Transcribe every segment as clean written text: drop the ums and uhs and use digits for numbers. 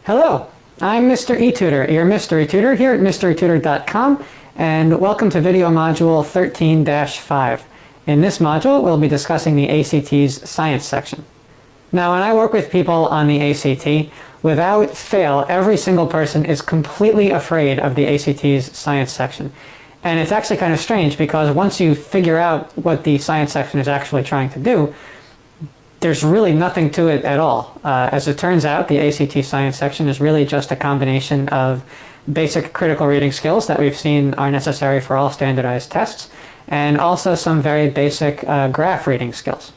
Hello, I'm Mr. eTutor, your mystery tutor here at mysterytutor.com, and welcome to video module 13-5. In this module, we'll be discussing the ACT's science section. Now, when I work with people on the ACT, without fail, every single person is completely afraid of the ACT's science section. And it's actually kind of strange because once you figure out what the science section is actually trying to do, there's really nothing to it at all. As it turns out, the ACT science section is really just a combination of basic critical reading skills that we've seen are necessary for all standardized tests, and also some very basic graph reading skills.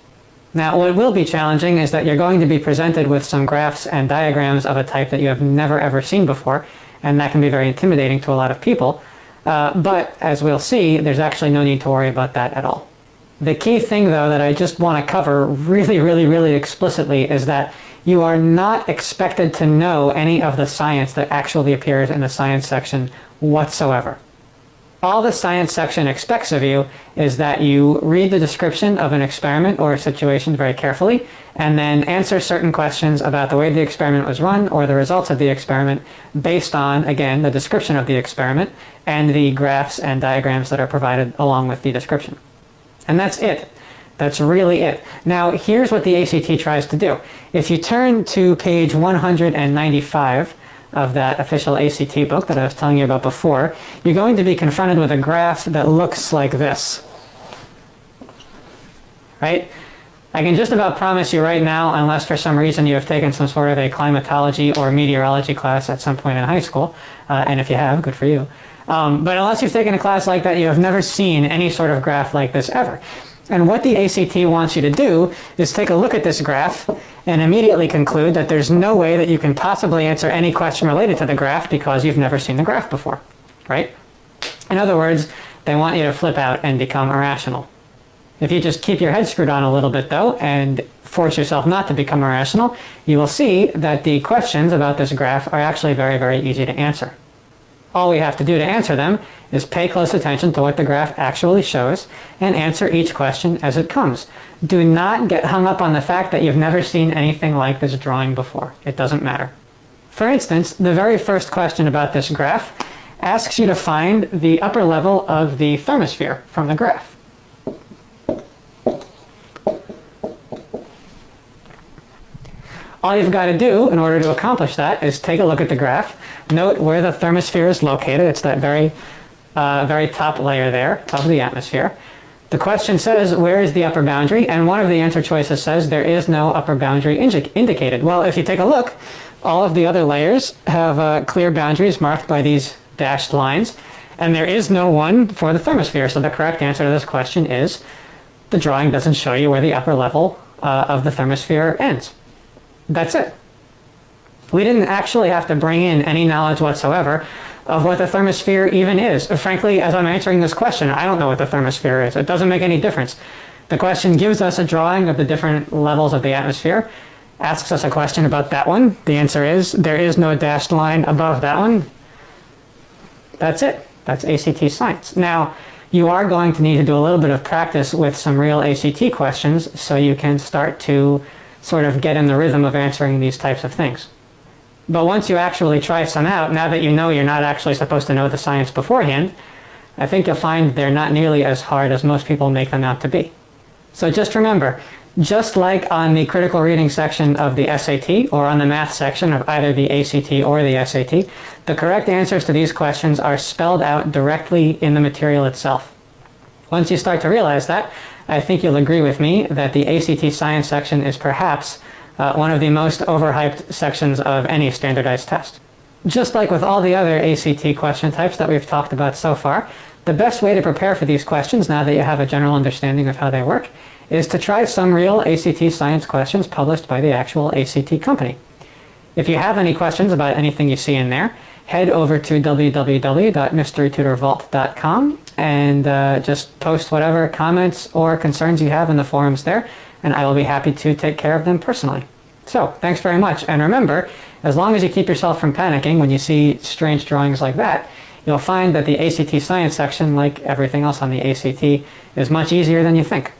Now, what will be challenging is that you're going to be presented with some graphs and diagrams of a type that you have never ever seen before, and that can be very intimidating to a lot of people. But as we'll see, there's actually no need to worry about that at all. The key thing, though, that I just want to cover really explicitly is that you are not expected to know any of the science that actually appears in the science section whatsoever. All the science section expects of you is that you read the description of an experiment or a situation very carefully, and then answer certain questions about the way the experiment was run or the results of the experiment based on, again, the description of the experiment and the graphs and diagrams that are provided along with the description. And that's it. That's really it. Now, here's what the ACT tries to do. If you turn to page 195 of that official ACT book that I was telling you about before, you're going to be confronted with a graph that looks like this. Right? I can just about promise you right now, unless for some reason you have taken some sort of a climatology or meteorology class at some point in high school, and if you have, good for you. But unless you've taken a class like that, you have never seen any sort of graph like this ever. And what the ACT wants you to do is take a look at this graph and immediately conclude that there's no way that you can possibly answer any question related to the graph because you've never seen the graph before, right? In other words, they want you to flip out and become irrational. If you just keep your head screwed on a little bit, though, and force yourself not to become irrational, you will see that the questions about this graph are actually very easy to answer. All we have to do to answer them is pay close attention to what the graph actually shows and answer each question as it comes. Do not get hung up on the fact that you've never seen anything like this drawing before. It doesn't matter. For instance, the very first question about this graph asks you to find the upper level of the thermosphere from the graph. All you've got to do in order to accomplish that is take a look at the graph, note where the thermosphere is located. It's that very top layer there of the atmosphere. The question says, where is the upper boundary? And one of the answer choices says there is no upper boundary indicated. Well, if you take a look, all of the other layers have clear boundaries marked by these dashed lines, and there is no one for the thermosphere. So the correct answer to this question is the drawing doesn't show you where the upper level of the thermosphere ends. That's it. We didn't actually have to bring in any knowledge whatsoever of what the thermosphere even is. Frankly, as I'm answering this question, I don't know what the thermosphere is. It doesn't make any difference. The question gives us a drawing of the different levels of the atmosphere, asks us a question about that one. The answer is there is no dashed line above that one. That's it. That's ACT science. Now, you are going to need to do a little bit of practice with some real ACT questions so you can start to sort of get in the rhythm of answering these types of things. But once you actually try some out, now that you know you're not actually supposed to know the science beforehand, I think you'll find they're not nearly as hard as most people make them out to be. So just remember, just like on the critical reading section of the SAT or on the math section of either the ACT or the SAT, the correct answers to these questions are spelled out directly in the material itself. Once you start to realize that, I think you'll agree with me that the ACT science section is perhaps one of the most overhyped sections of any standardized test. Just like with all the other ACT question types that we've talked about so far, the best way to prepare for these questions, now that you have a general understanding of how they work, is to try some real ACT science questions published by the actual ACT company. If you have any questions about anything you see in there, head over to www.mysterytutorvault.com and just post whatever comments or concerns you have in the forums there, and I will be happy to take care of them personally. So, thanks very much, and remember, as long as you keep yourself from panicking when you see strange drawings like that, you'll find that the ACT science section, like everything else on the ACT, is much easier than you think.